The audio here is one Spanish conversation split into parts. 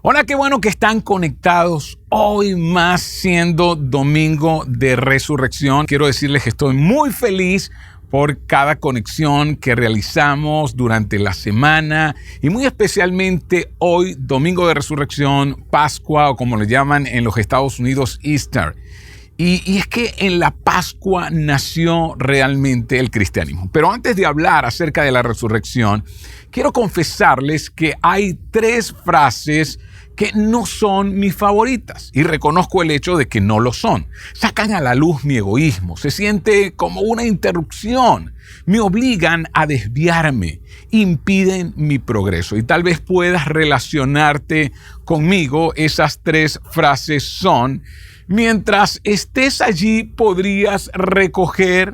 Hola, qué bueno que están conectados hoy más siendo domingo de resurrección. Quiero decirles que estoy muy feliz por cada conexión que realizamos durante la semana y muy especialmente hoy, domingo de resurrección, Pascua o como le llaman en los Estados Unidos, Easter. Y es que en la Pascua nació realmente el cristianismo. Pero antes de hablar acerca de la resurrección, quiero confesarles que hay 3 frases que no son mis favoritas y reconozco el hecho de que no lo son. Sacan a la luz mi egoísmo, se siente como una interrupción, me obligan a desviarme, impiden mi progreso. Y tal vez puedas relacionarte conmigo. Esas 3 frases son: mientras estés allí podrías recoger,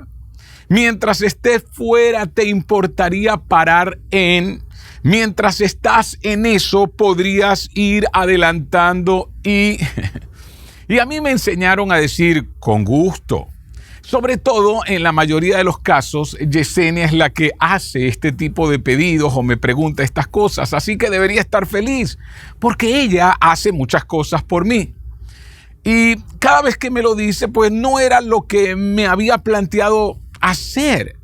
mientras estés fuera te importaría parar en... Mientras estás en eso, podrías ir adelantando y a mí me enseñaron a decir con gusto. Sobre todo, en la mayoría de los casos, Yesenia es la que hace este tipo de pedidos o me pregunta estas cosas, así que debería estar feliz, porque ella hace muchas cosas por mí. Y cada vez que me lo dice, pues no era lo que me había planteado hacer.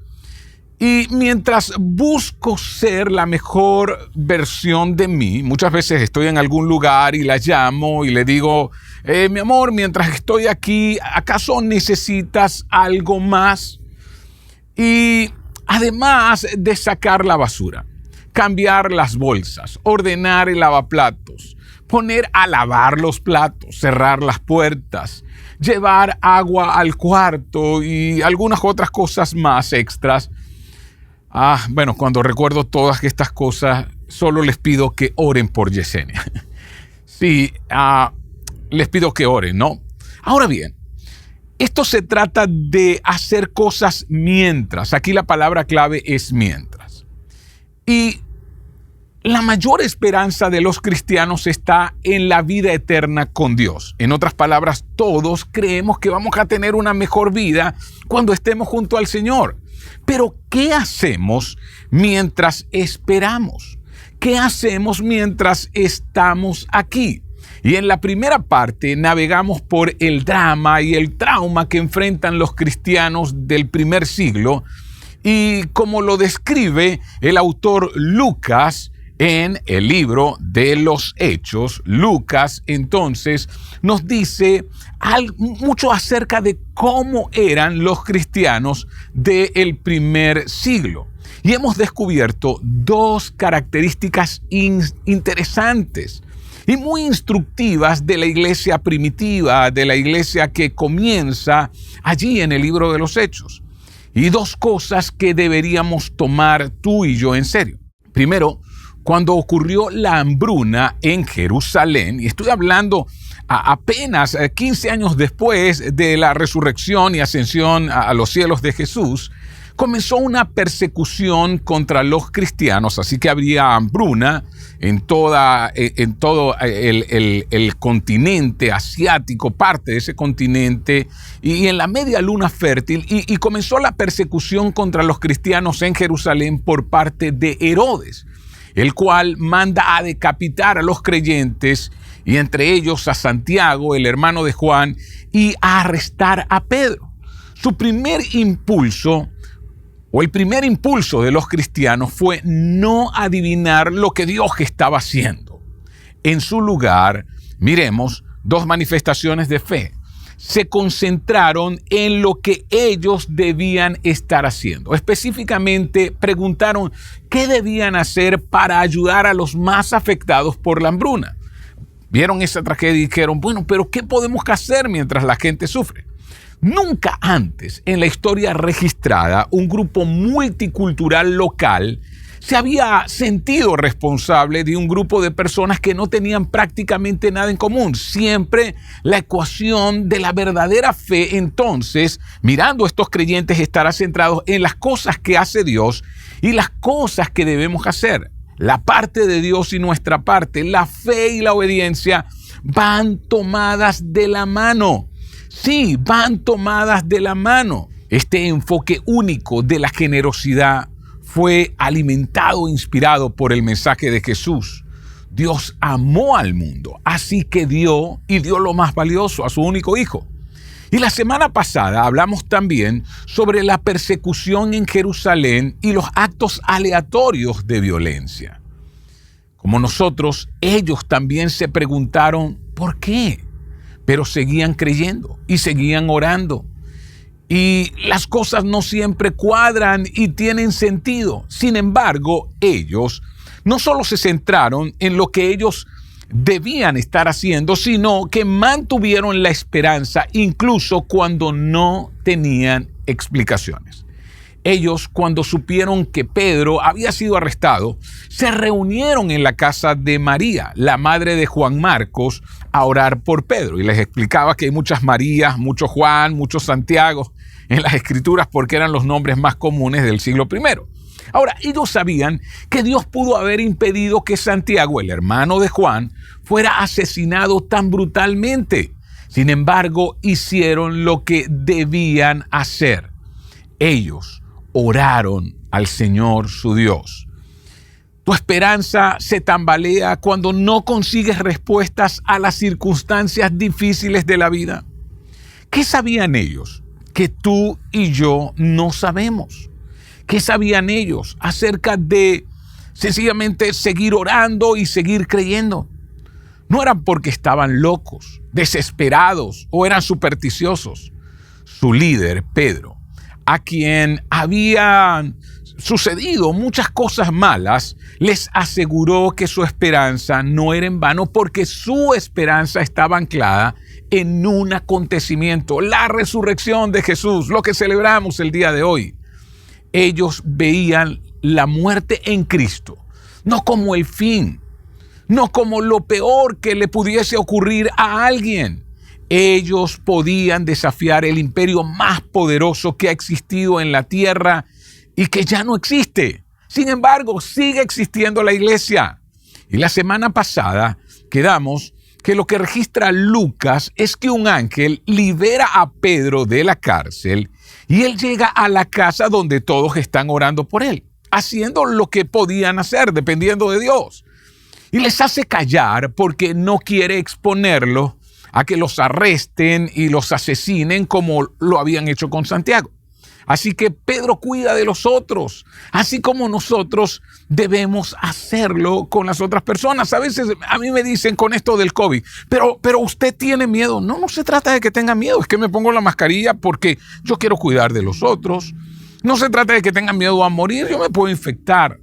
Y mientras busco ser la mejor versión de mí, muchas veces estoy en algún lugar y la llamo y le digo, mi amor, mientras estoy aquí, ¿acaso necesitas algo más? Y además de sacar la basura, cambiar las bolsas, ordenar el lavaplatos, poner a lavar los platos, cerrar las puertas, llevar agua al cuarto y algunas otras cosas más extras. Bueno, cuando recuerdo todas estas cosas, solo les pido que oren por Yesenia. Sí, les pido que oren, ¿no? Ahora bien, esto se trata de hacer cosas mientras. Aquí la palabra clave es mientras. Y la mayor esperanza de los cristianos está en la vida eterna con Dios. En otras palabras, todos creemos que vamos a tener una mejor vida cuando estemos junto al Señor. Pero, ¿qué hacemos mientras esperamos? ¿Qué hacemos mientras estamos aquí? Y en la primera parte navegamos por el drama y el trauma que enfrentan los cristianos del primer siglo. Y como lo describe el autor Lucas en el libro de los Hechos, Lucas entonces nos dice mucho acerca de cómo eran los cristianos del primer siglo. Y hemos descubierto 2 características interesantes y muy instructivas de la iglesia primitiva, de la iglesia que comienza allí en el libro de los Hechos. Y 2 cosas que deberíamos tomar tú y yo en serio. Primero, cuando ocurrió la hambruna en Jerusalén, y estoy hablando apenas 15 años después de la resurrección y ascensión a los cielos de Jesús, comenzó una persecución contra los cristianos, así que habría hambruna en todo el continente asiático, parte de ese continente, y en la media luna fértil, y comenzó la persecución contra los cristianos en Jerusalén por parte de Herodes, el cual manda a decapitar a los creyentes y entre ellos a Santiago, el hermano de Juan, y a arrestar a Pedro. Su primer impulso, o el primer impulso de los cristianos, fue no adivinar lo que Dios estaba haciendo. En su lugar, miremos 2 manifestaciones de fe. Se concentraron en lo que ellos debían estar haciendo. Específicamente preguntaron qué debían hacer para ayudar a los más afectados por la hambruna. Vieron esa tragedia y dijeron, bueno, pero ¿qué podemos hacer mientras la gente sufre? Nunca antes en la historia registrada un grupo multicultural local se había sentido responsable de un grupo de personas que no tenían prácticamente nada en común. Siempre la ecuación de la verdadera fe, entonces, mirando a estos creyentes, estará centrado en las cosas que hace Dios y las cosas que debemos hacer. La parte de Dios y nuestra parte, la fe y la obediencia, van tomadas de la mano. Sí, van tomadas de la mano. Este enfoque único de la generosidad fue alimentado e inspirado por el mensaje de Jesús. Dios amó al mundo, así que dio lo más valioso, a su único hijo. Y la semana pasada hablamos también sobre la persecución en Jerusalén y los actos aleatorios de violencia. Como nosotros, ellos también se preguntaron ¿por qué? Pero seguían creyendo y seguían orando. Y las cosas no siempre cuadran y tienen sentido. Sin embargo, ellos no solo se centraron en lo que ellos debían estar haciendo, sino que mantuvieron la esperanza incluso cuando no tenían explicaciones. Ellos, cuando supieron que Pedro había sido arrestado, se reunieron en la casa de María, la madre de Juan Marcos, a orar por Pedro. Y les explicaba que hay muchas Marías, mucho Juan, muchos Santiago en las Escrituras porque eran los nombres más comunes del siglo I. Ahora, ellos sabían que Dios pudo haber impedido que Santiago, el hermano de Juan, fuera asesinado tan brutalmente. Sin embargo, hicieron lo que debían hacer. Ellos oraron al Señor su Dios. Tu esperanza se tambalea cuando no consigues respuestas a las circunstancias difíciles de la vida. ¿Qué sabían ellos que tú y yo no sabemos? ¿Qué sabían ellos acerca de sencillamente seguir orando y seguir creyendo? No eran porque estaban locos, desesperados o eran supersticiosos. Su líder, Pedro, a quien habían sucedido muchas cosas malas, les aseguró que su esperanza no era en vano porque su esperanza estaba anclada en un acontecimiento, la resurrección de Jesús, lo que celebramos el día de hoy. Ellos veían la muerte en Cristo, no como el fin, no como lo peor que le pudiese ocurrir a alguien. Ellos podían desafiar el imperio más poderoso que ha existido en la tierra y que ya no existe. Sin embargo, sigue existiendo la iglesia. Y la semana pasada quedamos que lo que registra Lucas es que un ángel libera a Pedro de la cárcel y él llega a la casa donde todos están orando por él, haciendo lo que podían hacer dependiendo de Dios. Y les hace callar porque no quiere exponerlo a que los arresten y los asesinen como lo habían hecho con Santiago. Así que Pedro cuida de los otros, así como nosotros debemos hacerlo con las otras personas. A veces a mí me dicen con esto del COVID, pero usted tiene miedo. No se trata de que tenga miedo, es que me pongo la mascarilla porque yo quiero cuidar de los otros. No se trata de que tengan miedo a morir, yo me puedo infectar.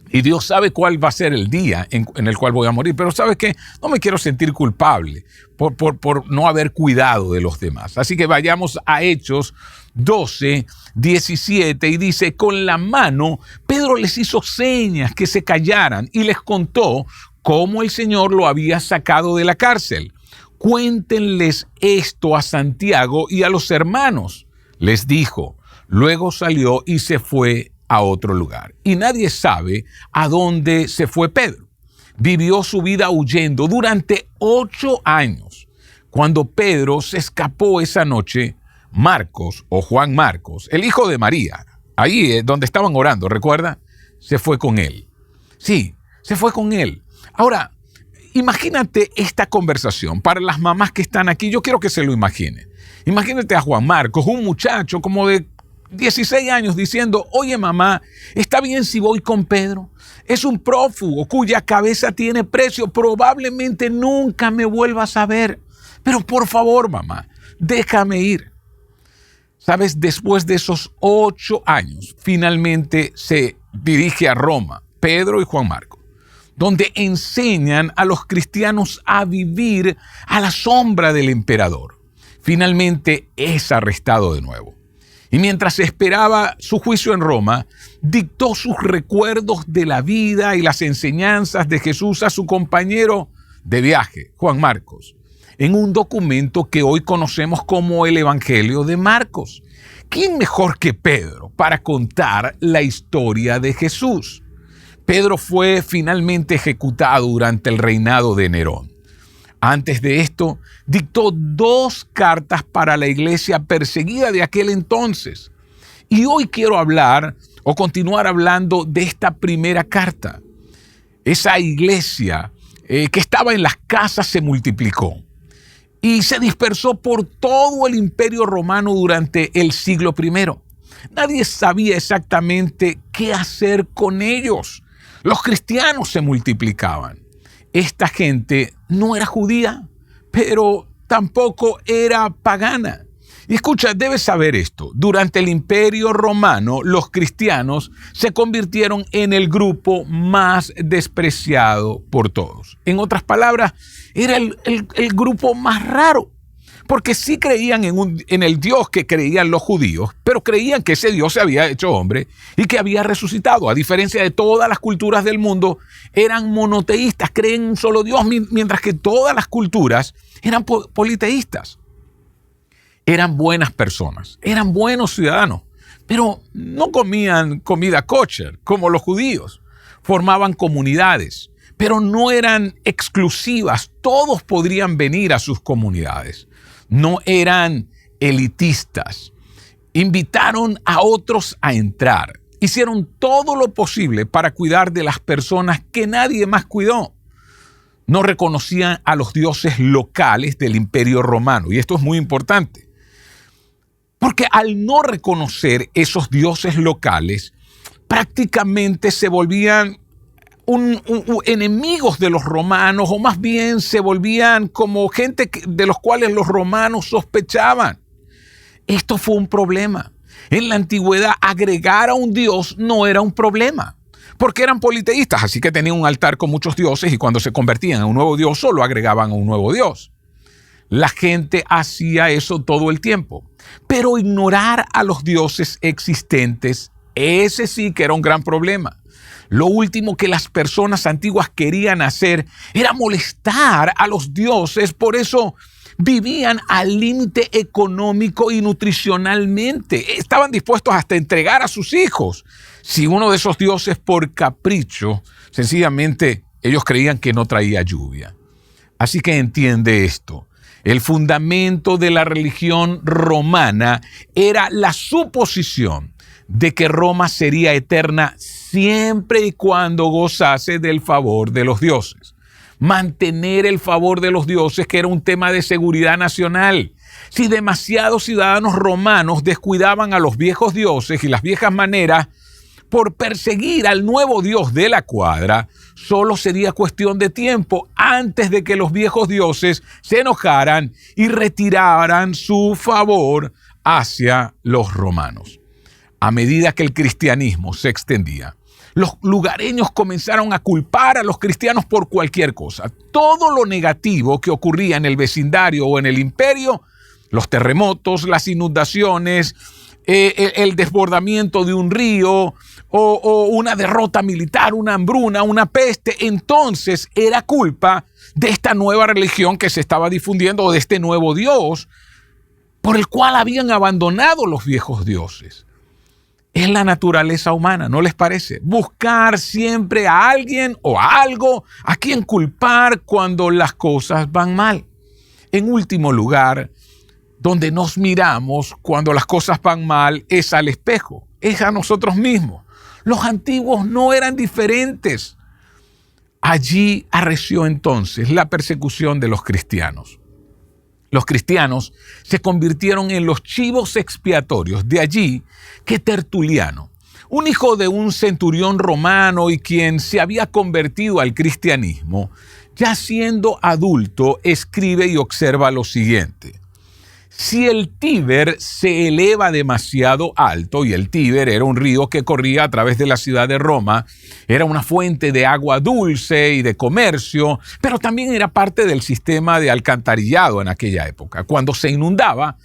Y Dios sabe cuál va a ser el día en el cual voy a morir. Pero ¿sabes qué? No me quiero sentir culpable por no haber cuidado de los demás. Así que vayamos a Hechos 12, 17 y dice, con la mano Pedro les hizo señas que se callaran y les contó cómo el Señor lo había sacado de la cárcel. Cuéntenles esto a Santiago y a los hermanos, les dijo. Luego salió y se fue a otro lugar. Y nadie sabe a dónde se fue Pedro. Vivió su vida huyendo durante 8 años. Cuando Pedro se escapó esa noche, Marcos o Juan Marcos, el hijo de María, ahí donde estaban orando, ¿recuerda? Se fue con él. Sí, se fue con él. Ahora, imagínate esta conversación. Para las mamás que están aquí, yo quiero que se lo imaginen. Imagínate a Juan Marcos, un muchacho como de 16 años diciendo, oye mamá, ¿está bien si voy con Pedro? Es un prófugo cuya cabeza tiene precio, probablemente nunca me vuelvas a ver. Pero por favor mamá, déjame ir. Sabes, después de esos 8 años, finalmente se dirige a Roma, Pedro y Juan Marcos, donde enseñan a los cristianos a vivir a la sombra del emperador. Finalmente es arrestado de nuevo. Y mientras esperaba su juicio en Roma, dictó sus recuerdos de la vida y las enseñanzas de Jesús a su compañero de viaje, Juan Marcos, en un documento que hoy conocemos como el Evangelio de Marcos. ¿Quién mejor que Pedro para contar la historia de Jesús? Pedro fue finalmente ejecutado durante el reinado de Nerón. Antes de esto, dictó 2 cartas para la iglesia perseguida de aquel entonces. Y hoy quiero hablar o continuar hablando de esta primera carta. esa iglesia que estaba en las casas se multiplicó y se dispersó por todo el imperio romano durante el siglo I. Nadie sabía exactamente qué hacer con ellos. Los cristianos se multiplicaban. Esta gente no era judía, pero tampoco era pagana. Y escucha, debes saber esto. Durante el Imperio Romano, los cristianos se convirtieron en el grupo más despreciado por todos. En otras palabras, era el grupo más raro. Porque sí creían en el Dios que creían los judíos, pero creían que ese Dios se había hecho hombre y que había resucitado. A diferencia de todas las culturas del mundo, eran monoteístas, creen en un solo Dios, mientras que todas las culturas eran politeístas. Eran buenas personas, eran buenos ciudadanos, pero no comían comida kosher como los judíos. Formaban comunidades, pero no eran exclusivas. Todos podrían venir a sus comunidades. No eran elitistas. Invitaron a otros a entrar. Hicieron todo lo posible para cuidar de las personas que nadie más cuidó. No reconocían a los dioses locales del Imperio Romano. Y esto es muy importante. Porque al no reconocer esos dioses locales, prácticamente se volvían enemigos de los romanos, o más bien se volvían como gente de los cuales los romanos sospechaban. Esto fue un problema. En la antigüedad, agregar a un dios no era un problema, porque eran politeístas, así que tenían un altar con muchos dioses y cuando se convertían en un nuevo dios, solo agregaban a un nuevo dios. La gente hacía eso todo el tiempo, pero ignorar a los dioses existentes, ese sí que era un gran problema. Lo último que las personas antiguas querían hacer era molestar a los dioses, por eso vivían al límite económico y nutricionalmente. Estaban dispuestos hasta a entregar a sus hijos si uno de esos dioses, por capricho, sencillamente ellos creían que no traía lluvia. Así que entiende esto. El fundamento de la religión romana era la suposición de que Roma sería eterna siempre y cuando gozase del favor de los dioses. Mantener el favor de los dioses, que era un tema de seguridad nacional. Si demasiados ciudadanos romanos descuidaban a los viejos dioses y las viejas maneras por perseguir al nuevo dios de la cuadra, solo sería cuestión de tiempo antes de que los viejos dioses se enojaran y retiraran su favor hacia los romanos. A medida que el cristianismo se extendía, los lugareños comenzaron a culpar a los cristianos por cualquier cosa. Todo lo negativo que ocurría en el vecindario o en el imperio, los terremotos, las inundaciones, el desbordamiento de un río o una derrota militar, una hambruna, una peste, entonces era culpa de esta nueva religión que se estaba difundiendo o de este nuevo Dios por el cual habían abandonado los viejos dioses. Es la naturaleza humana, ¿no les parece? Buscar siempre a alguien o a algo a quien culpar cuando las cosas van mal. En último lugar, donde nos miramos cuando las cosas van mal es al espejo, es a nosotros mismos. Los antiguos no eran diferentes. Allí arreció entonces la persecución de los cristianos. Los cristianos se convirtieron en los chivos expiatorios. De allí que Tertuliano, un hijo de un centurión romano y quien se había convertido al cristianismo, ya siendo adulto, escribe y observa lo siguiente. Si el Tíber se eleva demasiado alto, y el Tíber era un río que corría a través de la ciudad de Roma, era una fuente de agua dulce y de comercio, pero también era parte del sistema de alcantarillado en aquella época. Cuando se inundaba,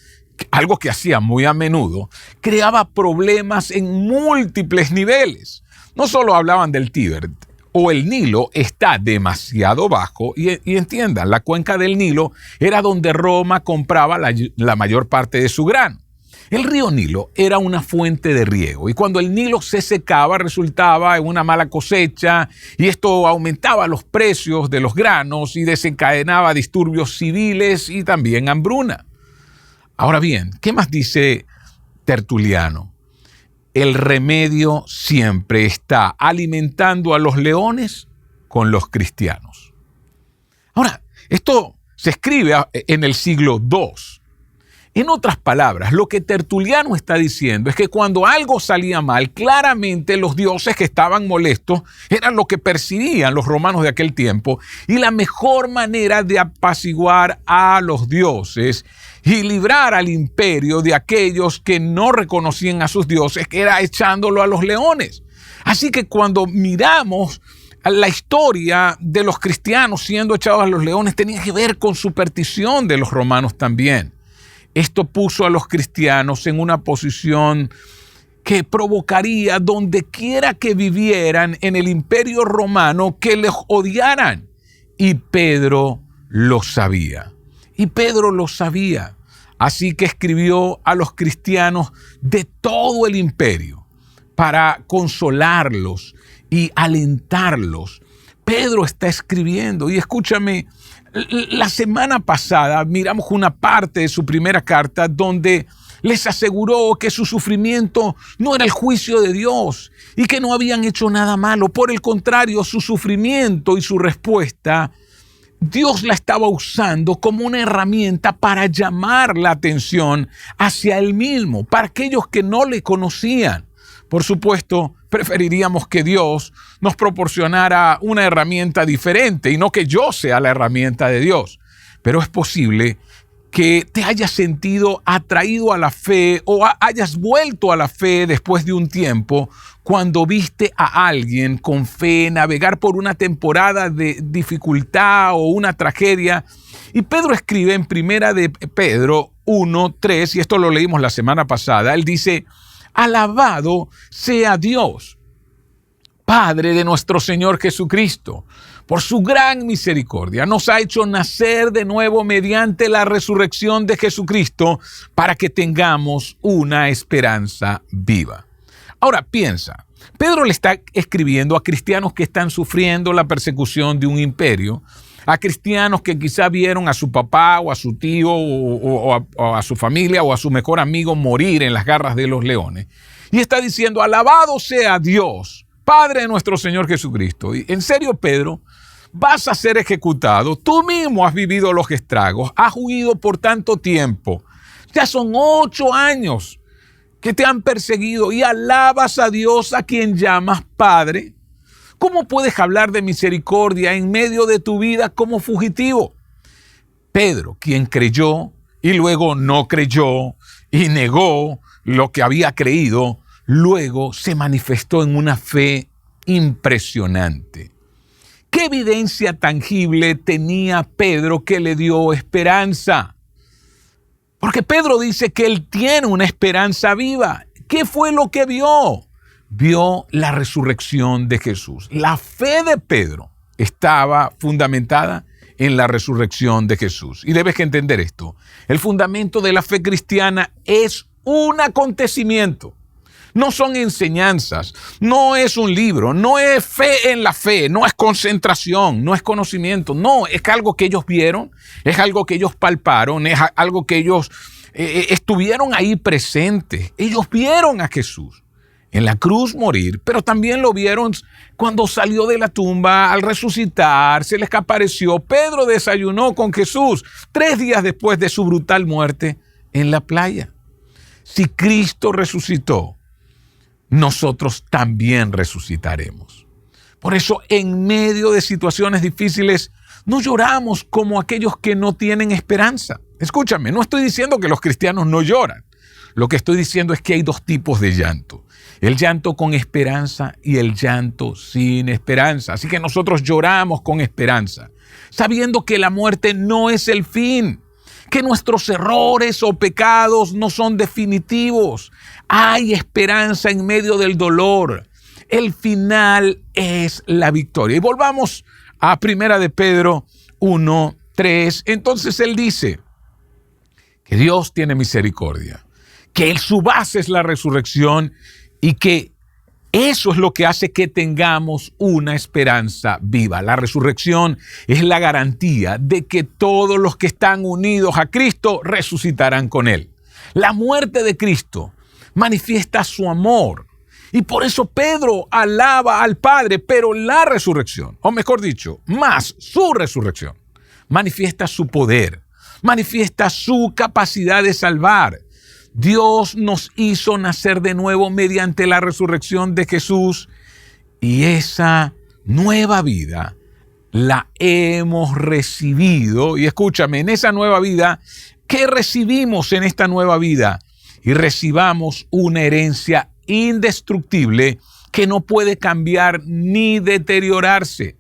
algo que hacía muy a menudo, creaba problemas en múltiples niveles. No solo hablaban del Tíber, o el Nilo está demasiado bajo, y entiendan, la cuenca del Nilo era donde Roma compraba la mayor parte de su grano. El río Nilo era una fuente de riego, y cuando el Nilo se secaba resultaba en una mala cosecha, y esto aumentaba los precios de los granos y desencadenaba disturbios civiles y también hambruna. Ahora bien, ¿qué más dice Tertuliano? El remedio siempre está alimentando a los leones con los cristianos. Ahora, esto se escribe en el siglo II. En otras palabras, lo que Tertuliano está diciendo es que cuando algo salía mal, claramente los dioses que estaban molestos eran lo que percibían los romanos de aquel tiempo, y la mejor manera de apaciguar a los dioses y librar al imperio de aquellos que no reconocían a sus dioses era echándolo a los leones. Así que cuando miramos la historia de los cristianos siendo echados a los leones, tenía que ver con superstición de los romanos también. Esto puso a los cristianos en una posición que provocaría donde quiera que vivieran en el imperio romano que les odiaran. Y Pedro lo sabía. Así que escribió a los cristianos de todo el imperio para consolarlos y alentarlos. Pedro está escribiendo, y escúchame, la semana pasada miramos una parte de su primera carta donde les aseguró que su sufrimiento no era el juicio de Dios y que no habían hecho nada malo. Por el contrario, su sufrimiento y su respuesta, Dios la estaba usando como una herramienta para llamar la atención hacia Él mismo, para aquellos que no le conocían. Por supuesto, preferiríamos que Dios nos proporcionara una herramienta diferente y no que yo sea la herramienta de Dios. Pero es posible que te hayas sentido atraído a la fe o hayas vuelto a la fe después de un tiempo cuando viste a alguien con fe navegar por una temporada de dificultad o una tragedia. Y Pedro escribe en Primera de Pedro 1:3, y esto lo leímos la semana pasada. Él dice: alabado sea Dios, Padre de nuestro Señor Jesucristo, por su gran misericordia. Nos ha hecho nacer de nuevo mediante la resurrección de Jesucristo para que tengamos una esperanza viva. Ahora piensa, Pedro le está escribiendo a cristianos que están sufriendo la persecución de un imperio, a cristianos que quizá vieron a su papá o a su tío o a su familia o a su mejor amigo morir en las garras de los leones. Y está diciendo: alabado sea Dios, Padre de nuestro Señor Jesucristo. Y en serio, Pedro, vas a ser ejecutado. Tú mismo has vivido los estragos, has huido por tanto tiempo. Ya son 8 años que te han perseguido y alabas a Dios a quien llamas Padre. ¿Cómo puedes hablar de misericordia en medio de tu vida como fugitivo? Pedro, quien creyó y luego no creyó y negó lo que había creído, luego se manifestó en una fe impresionante. ¿Qué evidencia tangible tenía Pedro que le dio esperanza? Porque Pedro dice que él tiene una esperanza viva. ¿Qué fue lo que vio? Vio la resurrección de Jesús. La fe de Pedro estaba fundamentada en la resurrección de Jesús. Y debes entender esto. El fundamento de la fe cristiana es un acontecimiento. No son enseñanzas, no es un libro, no es fe en la fe, no es concentración, no es conocimiento. No, es algo que ellos vieron, es algo que ellos palparon, es algo que ellos estuvieron ahí presentes. Ellos vieron a Jesús en la cruz morir, pero también lo vieron cuando salió de la tumba al resucitar, se les apareció. Pedro desayunó con Jesús 3 días después de su brutal muerte en la playa. Si Cristo resucitó, nosotros también resucitaremos. Por eso, en medio de situaciones difíciles, no lloramos como aquellos que no tienen esperanza. Escúchame, no estoy diciendo que los cristianos no lloran. Lo que estoy diciendo es que hay 2 tipos de llanto. El llanto con esperanza y el llanto sin esperanza. Así que nosotros lloramos con esperanza, sabiendo que la muerte no es el fin, que nuestros errores o pecados no son definitivos. Hay esperanza en medio del dolor. El final es la victoria. Y volvamos a Primera de Pedro 1:3. Entonces él dice que Dios tiene misericordia, que su base es la resurrección y que eso es lo que hace que tengamos una esperanza viva. La resurrección es la garantía de que todos los que están unidos a Cristo resucitarán con Él. La muerte de Cristo manifiesta su amor Y por eso Pedro alaba al Padre, pero la resurrección, o mejor dicho, más su resurrección, manifiesta su poder, manifiesta su capacidad de salvar. Dios nos hizo nacer de nuevo mediante la resurrección de Jesús y esa nueva vida la hemos recibido. Y escúchame, en esa nueva vida, ¿qué recibimos en esta nueva vida? Y recibamos una herencia indestructible que no puede cambiar ni deteriorarse.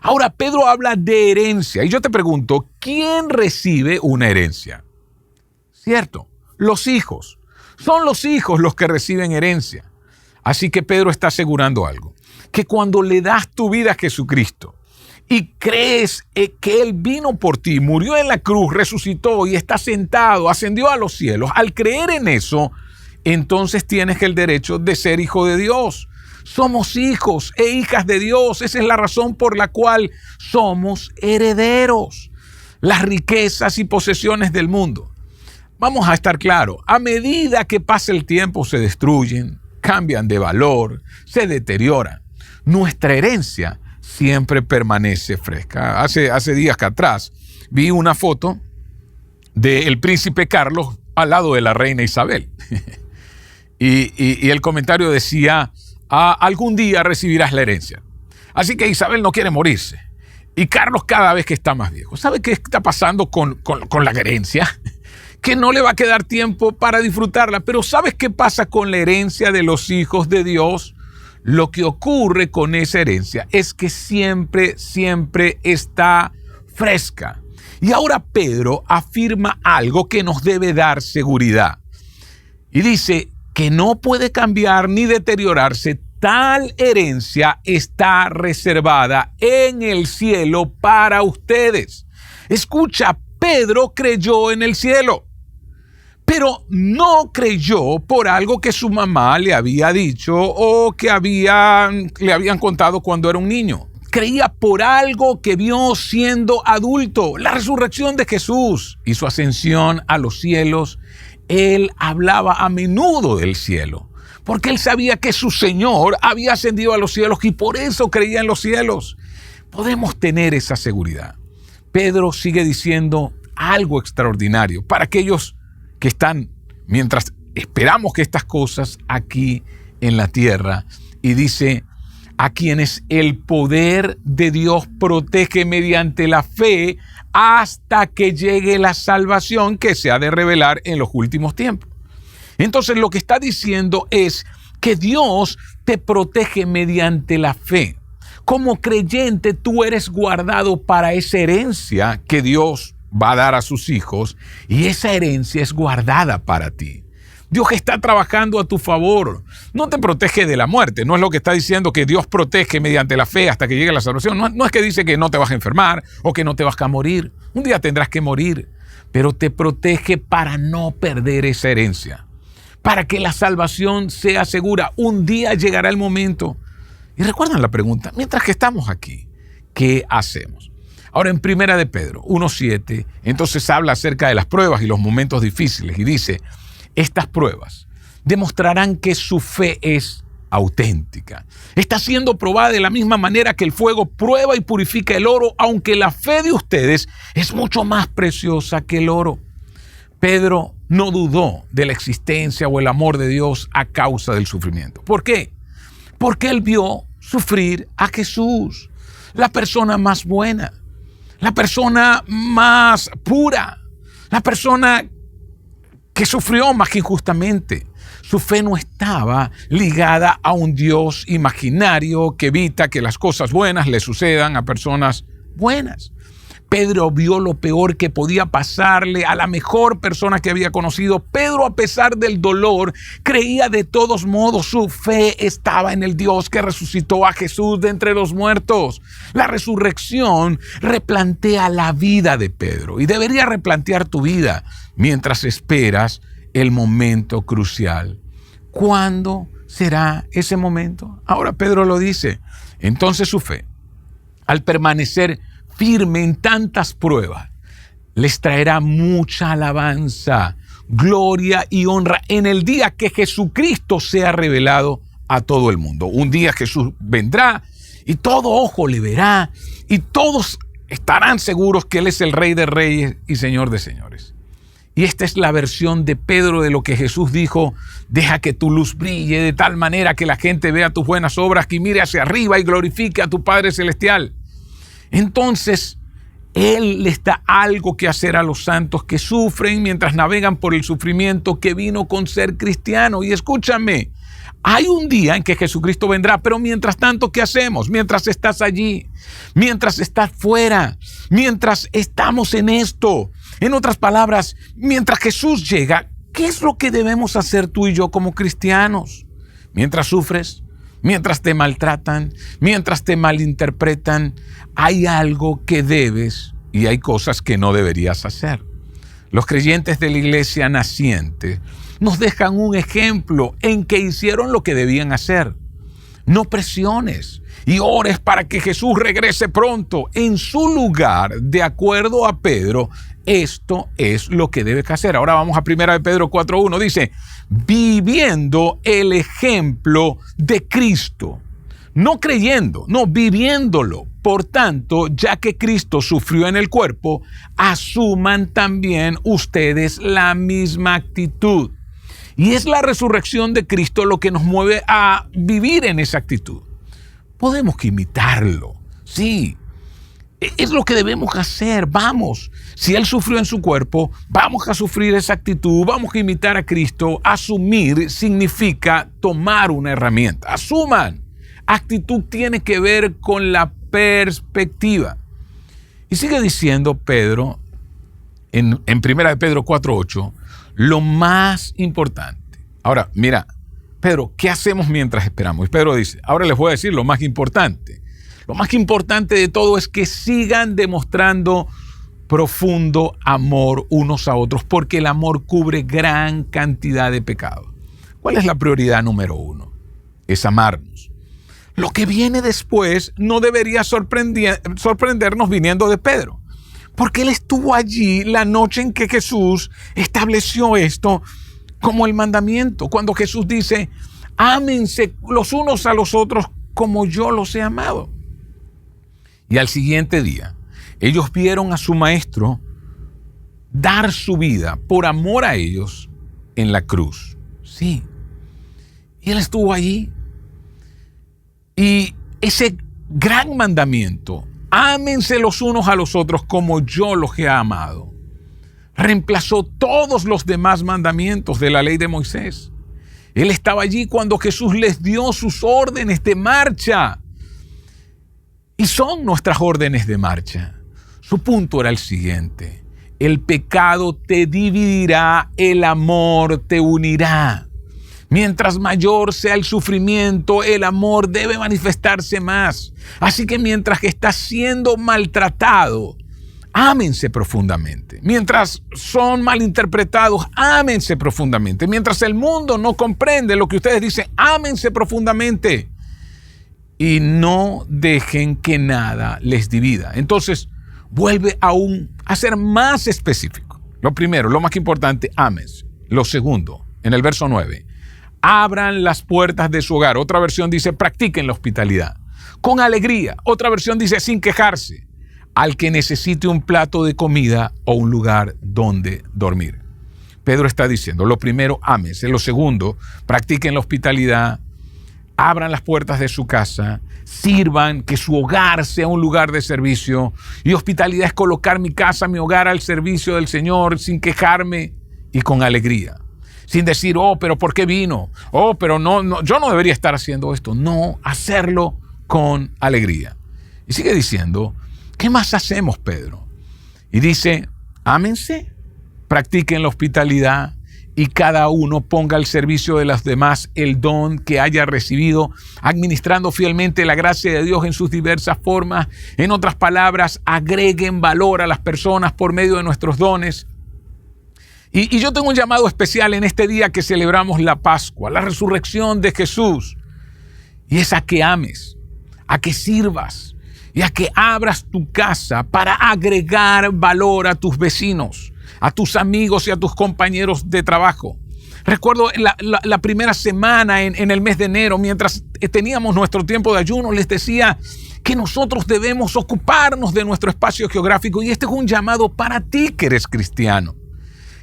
Ahora, Pedro habla de herencia y yo te pregunto, ¿quién recibe una herencia? Cierto, los hijos. Son los hijos los que reciben herencia. Así que Pedro está asegurando algo, que cuando le das tu vida a Jesucristo y crees que Él vino por ti, murió en la cruz, resucitó y está sentado, ascendió a los cielos, al creer en eso, entonces tienes el derecho de ser hijo de Dios. Somos hijos e hijas de Dios. Esa es la razón por la cual somos herederos. Las riquezas y posesiones del mundo, vamos a estar claros, a medida que pasa el tiempo se destruyen, cambian de valor, se deterioran. Nuestra herencia siempre permanece fresca. Hace días atrás vi una foto del príncipe Carlos al lado de la reina Isabel. y el comentario decía, algún día recibirás la herencia. Así que Isabel no quiere morirse. Y Carlos cada vez que está más viejo. ¿Sabe qué está pasando con la herencia? Que no le va a quedar tiempo para disfrutarla. Pero ¿sabes qué pasa con la herencia de los hijos de Dios? Lo que ocurre con esa herencia es que siempre está fresca. Y ahora Pedro afirma algo que nos debe dar seguridad. Y dice que no puede cambiar ni deteriorarse. Tal herencia está reservada en el cielo para ustedes. Escucha, Pedro creyó en el cielo, pero no creyó por algo que su mamá le había dicho o que le habían contado cuando era un niño. Creía por algo que vio siendo adulto, la resurrección de Jesús y su ascensión a los cielos. Él hablaba a menudo del cielo, porque él sabía que su Señor había ascendido a los cielos y por eso creía en los cielos. Podemos tener esa seguridad. Pedro sigue diciendo algo extraordinario para aquellos que están, mientras esperamos que estas cosas aquí en la tierra, y dice, a quienes el poder de Dios protege mediante la fe hasta que llegue la salvación que se ha de revelar en los últimos tiempos. Entonces lo que está diciendo es que Dios te protege mediante la fe. Como creyente tú eres guardado para esa herencia que Dios va a dar a sus hijos y esa herencia es guardada para ti. Dios está trabajando a tu favor. No te protege de la muerte. No es lo que está diciendo que Dios protege mediante la fe hasta que llegue la salvación. No es que dice que no te vas a enfermar o que no te vas a morir. Un día tendrás que morir, pero te protege para no perder esa herencia, para que la salvación sea segura. Un día llegará el momento. Y recuerdan la pregunta, mientras que estamos aquí, ¿qué hacemos? Ahora en 1 de Pedro 1:7, entonces habla acerca de las pruebas y los momentos difíciles y dice, estas pruebas demostrarán que su fe es auténtica. Está siendo probada de la misma manera que el fuego prueba y purifica el oro, aunque la fe de ustedes es mucho más preciosa que el oro. Pedro no dudó de la existencia o el amor de Dios a causa del sufrimiento. ¿Por qué? Porque él vio sufrir a Jesús, la persona más buena, la persona más pura, la persona que sufrió más que injustamente. Su fe no estaba ligada a un Dios imaginario que evita que las cosas buenas le sucedan a personas buenas. Pedro vio lo peor que podía pasarle a la mejor persona que había conocido. Pedro, a pesar del dolor, creía de todos modos. Su fe estaba en el Dios que resucitó a Jesús de entre los muertos. La resurrección replantea la vida de Pedro y debería replantear tu vida mientras esperas el momento crucial. ¿Cuándo será ese momento? Ahora Pedro lo dice. Entonces su fe, al permanecer firme en tantas pruebas, les traerá mucha alabanza, gloria y honra en el día que Jesucristo sea revelado a todo el mundo. Un día Jesús vendrá y todo ojo le verá y todos estarán seguros que Él es el Rey de Reyes y Señor de Señores. Y esta es la versión de Pedro de lo que Jesús dijo: deja que tu luz brille de tal manera que la gente vea tus buenas obras, que mire hacia arriba y glorifique a tu Padre Celestial. Entonces, Él les da algo que hacer a los santos que sufren mientras navegan por el sufrimiento que vino con ser cristiano. Y escúchame, hay un día en que Jesucristo vendrá, pero mientras tanto, ¿qué hacemos? Mientras estás allí, mientras estás fuera, mientras estamos en esto. En otras palabras, mientras Jesús llega, ¿qué es lo que debemos hacer tú y yo como cristianos? Mientras sufres, mientras te maltratan, mientras te malinterpretan, hay algo que debes y hay cosas que no deberías hacer. Los creyentes de la iglesia naciente nos dejan un ejemplo en que hicieron lo que debían hacer. No presiones y ores para que Jesús regrese pronto. En su lugar, de acuerdo a Pedro, esto es lo que debes hacer. Ahora vamos a 1 Pedro 4:1. Dice: viviendo el ejemplo de Cristo. No creyendo, no, viviéndolo. Por tanto, ya que Cristo sufrió en el cuerpo, asuman también ustedes la misma actitud. Y es la resurrección de Cristo lo que nos mueve a vivir en esa actitud. Podemos que imitarlo, sí. Es lo que debemos hacer, vamos. Si Él sufrió en su cuerpo, vamos a sufrir esa actitud, vamos a imitar a Cristo. Asumir significa tomar una herramienta. Asuman. Actitud tiene que ver con la perspectiva. Y sigue diciendo Pedro, en 1 Pedro 4:8, lo más importante. Ahora, mira, Pedro, ¿qué hacemos mientras esperamos? Y Pedro dice, ahora les voy a decir lo más importante. Lo más importante de todo es que sigan demostrando profundo amor unos a otros, porque el amor cubre gran cantidad de pecados. ¿Cuál es la prioridad número 1? Es amarnos. Lo que viene después no debería sorprendernos viniendo de Pedro, porque él estuvo allí la noche en que Jesús estableció esto como el mandamiento. Cuando Jesús dice, ámense los unos a los otros como yo los he amado. Y al siguiente día, ellos vieron a su maestro dar su vida por amor a ellos en la cruz. Sí. Y él estuvo allí. Y ese gran mandamiento, ámense los unos a los otros como yo los he amado, reemplazó todos los demás mandamientos de la ley de Moisés. Él estaba allí cuando Jesús les dio sus órdenes de marcha. Y son nuestras órdenes de marcha. Su punto era el siguiente: el pecado te dividirá, el amor te unirá. Mientras mayor sea el sufrimiento, el amor debe manifestarse más. Así que mientras que estás siendo maltratado, ámense profundamente. Mientras son malinterpretados, ámense profundamente. Mientras el mundo no comprende lo que ustedes dicen, ámense profundamente. Y no dejen que nada les divida. Entonces, vuelve a ser más específico. Lo primero, lo más importante, ámense. Lo segundo, en el verso 9, abran las puertas de su hogar. Otra versión dice, practiquen la hospitalidad. Con alegría. Otra versión dice, sin quejarse. Al que necesite un plato de comida o un lugar donde dormir. Pedro está diciendo, lo primero, ámense. Lo segundo, practiquen la hospitalidad. Abran las puertas de su casa, sirvan, que su hogar sea un lugar de servicio. Y hospitalidad es colocar mi casa, mi hogar al servicio del Señor, sin quejarme y con alegría. Sin decir, oh, pero ¿por qué vino? Oh, pero no, yo no debería estar haciendo esto. No, hacerlo con alegría. Y sigue diciendo, ¿qué más hacemos, Pedro? Y dice, ámense, practiquen la hospitalidad, y cada uno ponga al servicio de los demás el don que haya recibido, administrando fielmente la gracia de Dios en sus diversas formas. En otras palabras, agreguen valor a las personas por medio de nuestros dones. Y yo tengo un llamado especial en este día que celebramos la Pascua, la resurrección de Jesús. Y es a que ames, a que sirvas y a que abras tu casa para agregar valor a tus vecinos, a tus amigos y a tus compañeros de trabajo. Recuerdo la primera semana en el mes de enero, mientras teníamos nuestro tiempo de ayuno, les decía que nosotros debemos ocuparnos de nuestro espacio geográfico, y este es un llamado para ti que eres cristiano.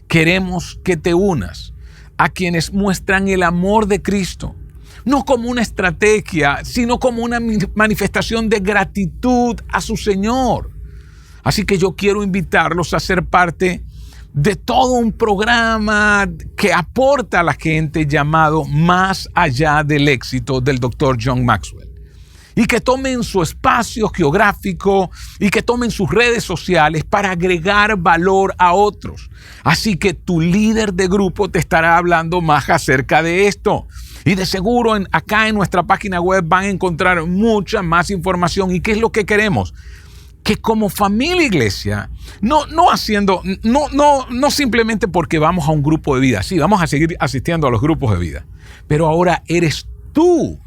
Queremos que te unas a quienes muestran el amor de Cristo, no como una estrategia, sino como una manifestación de gratitud a su Señor. Así que yo quiero invitarlos a ser parte de todo un programa que aporta a la gente llamado Más Allá del Éxito del Dr. John Maxwell. Y que tomen su espacio geográfico y que tomen sus redes sociales para agregar valor a otros. Así que tu líder de grupo te estará hablando más acerca de esto. Y de seguro acá en nuestra página web van a encontrar mucha más información. ¿Y qué es lo que queremos? Que como familia iglesia, no simplemente porque vamos a un grupo de vida. Sí, vamos a seguir asistiendo a los grupos de vida. Pero ahora eres tú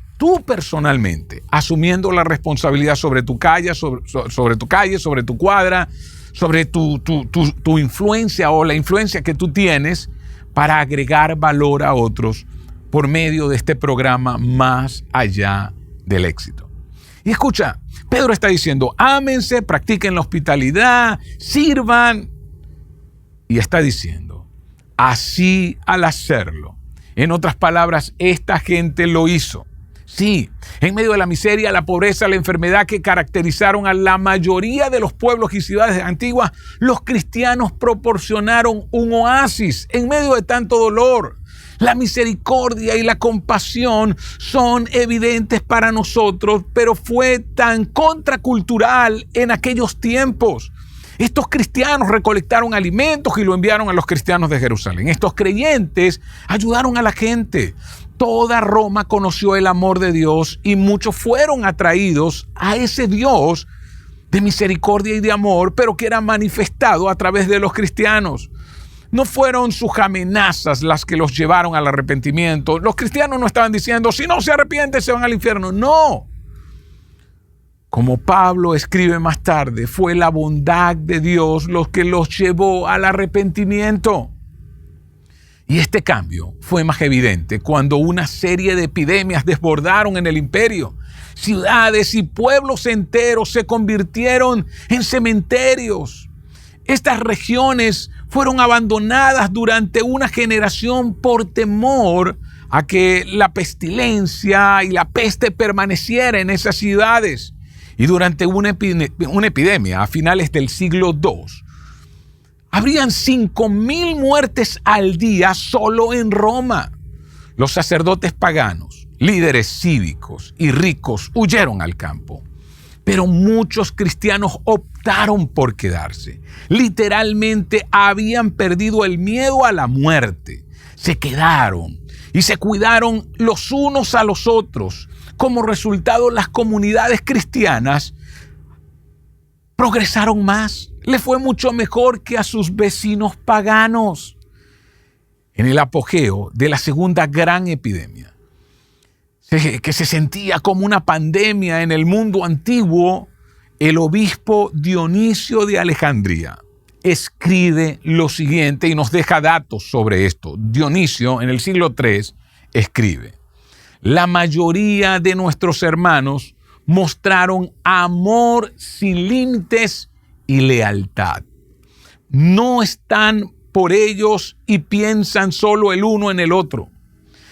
personalmente, asumiendo la responsabilidad sobre tu calle, sobre tu cuadra, sobre tu influencia o la influencia que tú tienes para agregar valor a otros por medio de este programa Más Allá del Éxito. Y escucha, Pedro está diciendo, ámense, practiquen la hospitalidad, sirvan. Y está diciendo, así al hacerlo. En otras palabras, esta gente lo hizo. Sí, en medio de la miseria, la pobreza, la enfermedad que caracterizaron a la mayoría de los pueblos y ciudades antiguas, los cristianos proporcionaron un oasis en medio de tanto dolor. La misericordia y la compasión son evidentes para nosotros, pero fue tan contracultural en aquellos tiempos. Estos cristianos recolectaron alimentos y lo enviaron a los cristianos de Jerusalén. Estos creyentes ayudaron a la gente. Toda Roma conoció el amor de Dios y muchos fueron atraídos a ese Dios de misericordia y de amor, pero que era manifestado a través de los cristianos. No fueron sus amenazas las que los llevaron al arrepentimiento. Los cristianos no estaban diciendo, si no se arrepienten, se van al infierno. No. Como Pablo escribe más tarde, fue la bondad de Dios lo que los llevó al arrepentimiento. Y este cambio fue más evidente cuando una serie de epidemias desbordaron en el imperio. Ciudades y pueblos enteros se convirtieron en cementerios. Estas regiones fueron abandonadas durante una generación por temor a que la pestilencia y la peste permaneciera en esas ciudades. Y durante una epidemia a finales del siglo II, habrían 5,000 muertes al día solo en Roma. Los sacerdotes paganos, líderes cívicos y ricos huyeron al campo. Pero muchos cristianos optaron por quedarse. Literalmente habían perdido el miedo a la muerte. Se quedaron y se cuidaron los unos a los otros. Como resultado, las comunidades cristianas progresaron más. Le fue mucho mejor que a sus vecinos paganos. En el apogeo de la segunda gran epidemia, que se sentía como una pandemia en el mundo antiguo, el obispo Dionisio de Alejandría escribe lo siguiente y nos deja datos sobre esto. Dionisio, en el siglo III, escribe: la mayoría de nuestros hermanos mostraron amor sin límites y lealtad. No están por ellos y piensan solo el uno en el otro.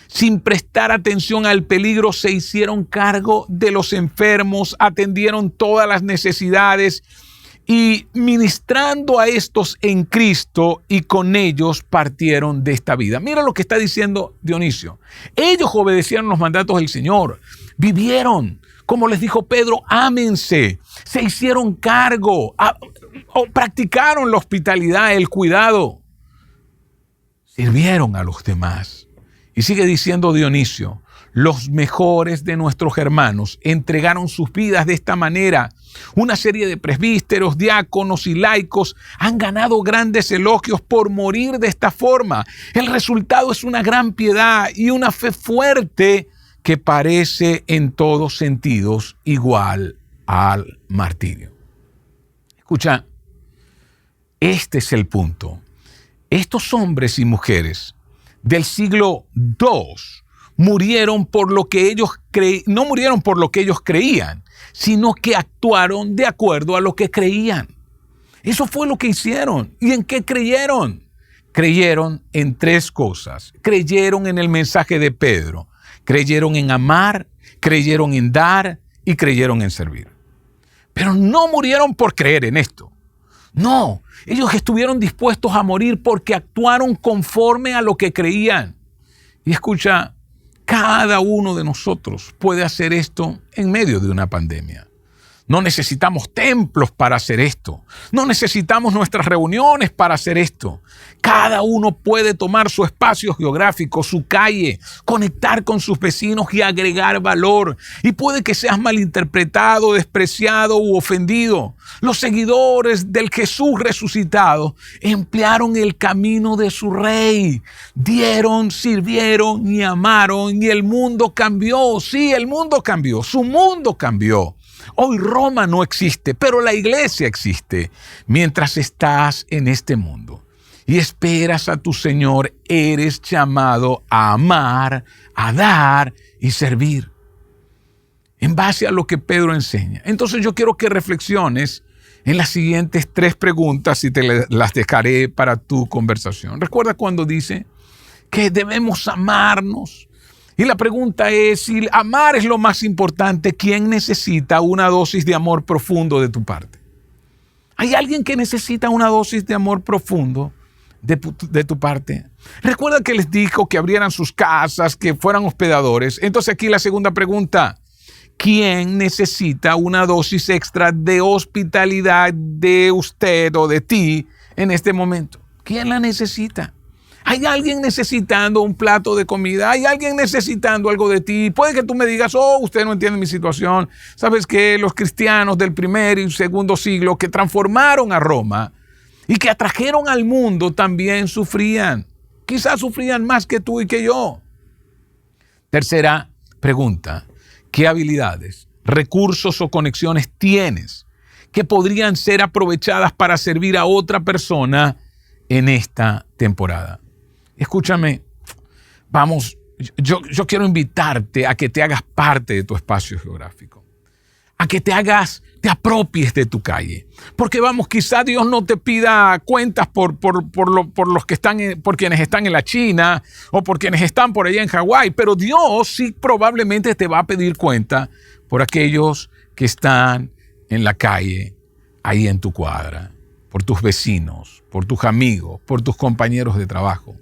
Sin prestar atención al peligro, se hicieron cargo de los enfermos, atendieron todas las necesidades y ministrando a estos en Cristo, y con ellos partieron de esta vida. Mira lo que está diciendo Dionisio. Ellos obedecieron los mandatos del Señor, vivieron, como les dijo Pedro, ámense, se hicieron cargo, practicaron la hospitalidad, el cuidado, sirvieron a los demás. Y sigue diciendo Dionisio: los mejores de nuestros hermanos entregaron sus vidas de esta manera. Una serie de presbíteros, diáconos y laicos han ganado grandes elogios por morir de esta forma. El resultado es una gran piedad y una fe fuerte que parece en todos sentidos igual al martirio. Escucha, este es el punto. Estos hombres y mujeres del siglo II murieron por lo que ellos no murieron por lo que ellos creían, sino que actuaron de acuerdo a lo que creían. Eso fue lo que hicieron. ¿Y en qué creyeron? Creyeron en tres cosas. Creyeron en el mensaje de Pedro. Creyeron en amar, creyeron en dar y creyeron en servir. Pero no murieron por creer en esto. No, ellos estuvieron dispuestos a morir porque actuaron conforme a lo que creían. Y escucha, cada uno de nosotros puede hacer esto en medio de una pandemia. No necesitamos templos para hacer esto. No necesitamos nuestras reuniones para hacer esto. Cada uno puede tomar su espacio geográfico, su calle, conectar con sus vecinos y agregar valor. Y puede que seas malinterpretado, despreciado u ofendido. Los seguidores del Jesús resucitado emplearon el camino de su Rey. Dieron, sirvieron y amaron y el mundo cambió. Sí, el mundo cambió. Su mundo cambió. Hoy Roma no existe, pero la iglesia existe. Mientras estás en este mundo y esperas a tu Señor, eres llamado a amar, a dar y servir. En base a lo que Pedro enseña. Entonces yo quiero que reflexiones en las siguientes 3 preguntas y te las dejaré para tu conversación. Recuerda cuando dice que debemos amarnos. Y la pregunta es, si amar es lo más importante, ¿quién necesita una dosis de amor profundo de tu parte? ¿Hay alguien que necesita una dosis de amor profundo de tu parte? Recuerda que les dijo que abrieran sus casas, que fueran hospedadores. Entonces aquí la segunda pregunta, ¿quién necesita una dosis extra de hospitalidad de usted o de ti en este momento? ¿Quién la necesita? ¿Hay alguien necesitando un plato de comida? ¿Hay alguien necesitando algo de ti? Puede que tú me digas, usted no entiende mi situación. ¿Sabes qué? Los cristianos del primer y segundo siglo que transformaron a Roma y que atrajeron al mundo también sufrían. Quizás sufrían más que tú y que yo. Tercera pregunta, ¿qué habilidades, recursos o conexiones tienes que podrían ser aprovechadas para servir a otra persona en esta temporada? Escúchame, vamos, yo quiero invitarte a que te hagas parte de tu espacio geográfico, a que te apropies de tu calle, porque vamos, quizá Dios no te pida cuentas por quienes están en la China o por quienes están por allá en Hawái, pero Dios sí probablemente te va a pedir cuenta por aquellos que están en la calle, ahí en tu cuadra, por tus vecinos, por tus amigos, por tus compañeros de trabajo.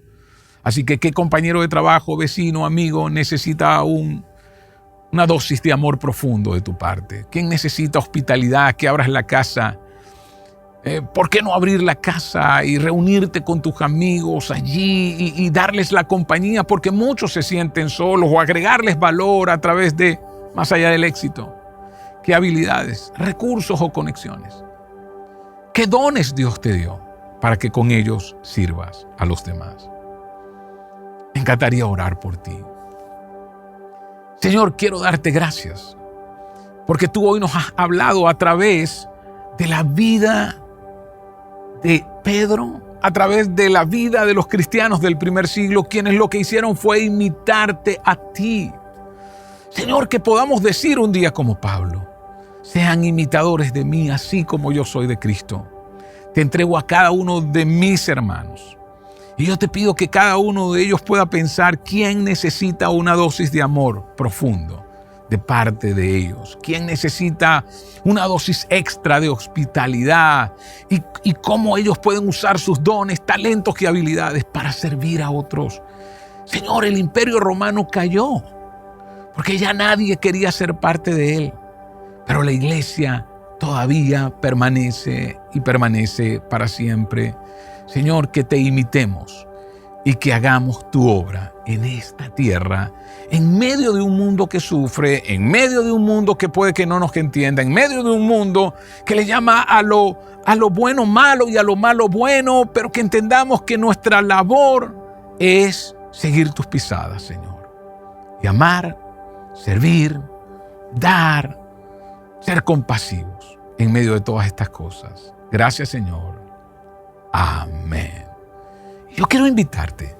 Así que, ¿qué compañero de trabajo, vecino, amigo necesita una dosis de amor profundo de tu parte? ¿Quién necesita hospitalidad, que abras la casa? ¿Por qué no abrir la casa y reunirte con tus amigos allí y darles la compañía? Porque muchos se sienten solos, o agregarles valor a través de, más allá del éxito. ¿Qué habilidades, recursos o conexiones? ¿Qué dones Dios te dio para que con ellos sirvas a los demás? Me encantaría orar por ti. Señor, quiero darte gracias porque tú hoy nos has hablado a través de la vida de Pedro, a través de la vida de los cristianos del primer siglo, quienes lo que hicieron fue imitarte a ti. Señor, que podamos decir un día como Pablo, sean imitadores de mí, así como yo soy de Cristo. Te entrego a cada uno de mis hermanos. Y yo te pido que cada uno de ellos pueda pensar quién necesita una dosis de amor profundo de parte de ellos. Quién necesita una dosis extra de hospitalidad y cómo ellos pueden usar sus dones, talentos y habilidades para servir a otros. Señor, el Imperio Romano cayó porque ya nadie quería ser parte de él. Pero la iglesia todavía permanece y permanece para siempre. Señor, que te imitemos y que hagamos tu obra en esta tierra, en medio de un mundo que sufre, en medio de un mundo que puede que no nos entienda, en medio de un mundo que le llama a lo bueno malo y a lo malo bueno, pero que entendamos que nuestra labor es seguir tus pisadas, Señor, y amar, servir, dar, ser compasivos en medio de todas estas cosas. Gracias, Señor. Amén. Yo quiero invitarte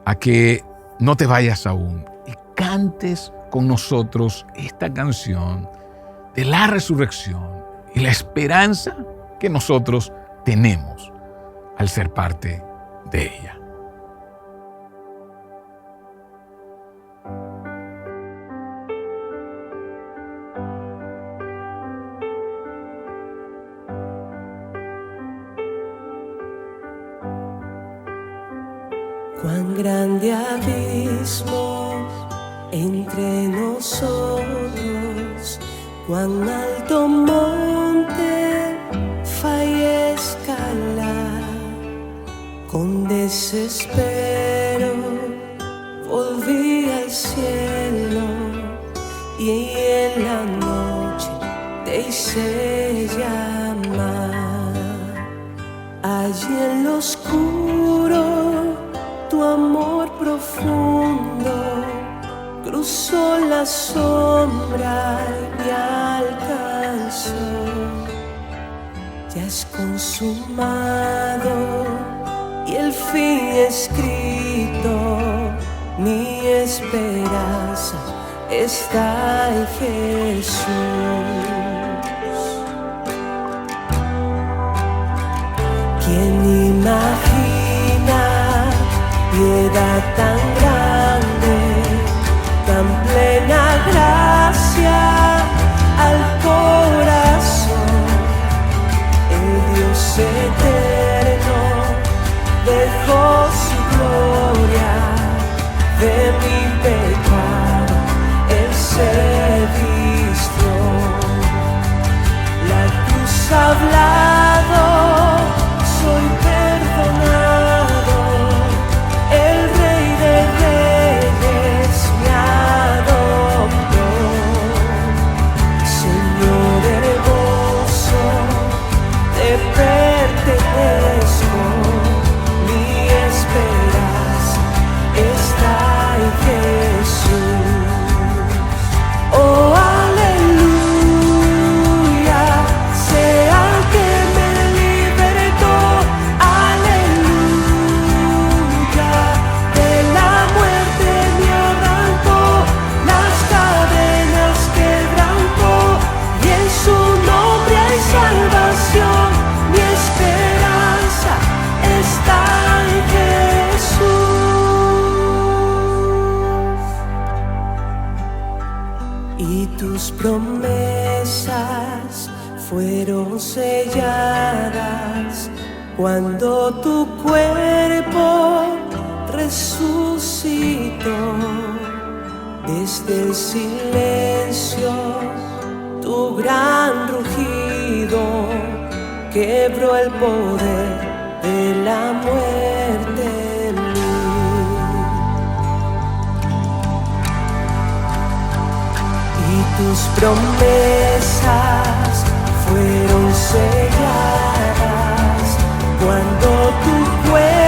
a que no te vayas aún y cantes con nosotros esta canción de la resurrección y la esperanza que nosotros tenemos al ser parte de ella. Cuán grande abismo entre nosotros, cuán alto monte falla escalar. Con desespero volví al cielo y en la noche te hice llamar. Allí en lo oscuro tu amor profundo cruzó la sombra y me alcanzó. Ya es consumado y el fin escrito, mi esperanza está en Jesús. ¿Quién imagina piedad tan grande, tan plena gracia al corazón? El Dios eterno dejó su gloria, de mi pecado Él se vistió. La cruz ha hablado, soy perdonado. El Rey de Reyes me adoptó. Señor hermoso, te pertenezco. Mi esperanza está en Jesús. Oh, aleluya, sea que me libertó. Aleluya, de la muerte me arrancó, las cadenas quebrantó, y en su nombre hay salvación. Mi esperanza está en Jesús. Y tus promesas fueron selladas cuando tu cuerpo resucitó. Desde el silencio tu gran rugido quebró el poder de la muerte en mí. Y tus promesas fueron selladas cuando tu cuerpo